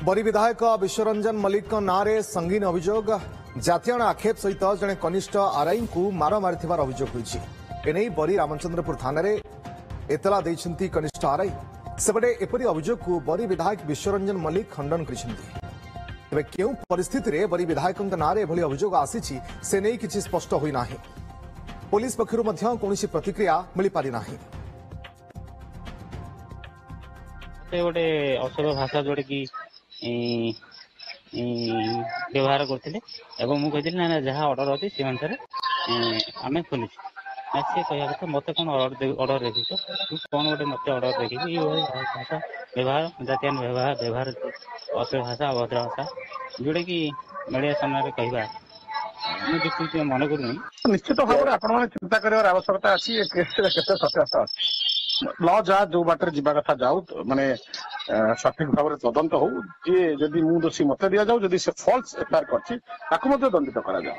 बरी विधायक विश्वरंजन मल्लिक नाँ संगीन अभियोग जातीय आक्षेप सहित जड़े कनिष्ठ आरआई को मार मारिथिबार अभियोग होईछि। एने बरी रामचंद्रपुर थाना एतला देइछन्ति कनिष्ठ आरआई। सेपटे एपरि अभियोग को बरी विधायक विश्वरंजन मल्लिक खंडन करिसेंति। तेबे केउ परिस्थिति रे बरी विधायकक नाँ एभली अभियोग आसीछि से नै किछि स्पष्ट होई नाही। पुलिस पक्षरु मध्य कोनोसी प्रतिक्रिया मिलि पारि नाही। गोटे अशुभ भाषा जोड़े कि व्यवहार करते मुझे ना जहाँ ऑर्डर अच्छी से अनुसार आम खोलु सी कह कथा मत कौन ऑर्डर देखी तू कौन गोटे मत ऑर्डर देखी भाषा व्यवहार जातीय व्यवहार अश्लील भाषा अभद्र भाषा जोड़े कि मीडिया सामने कहवा मुझे मन करूनी। निश्चित भाव में आपण चिंता कर आवश्यकता अच्छी सत्यासत्य ल जा जो बाटर जीवा कथा जाऊ माने सठिक भाव में तदंत हो जी जदि मु दोषी मत दि जाऊ जदि से फॉल्स एफआईआर करछि ताकू मते दंडित करा जाऊ।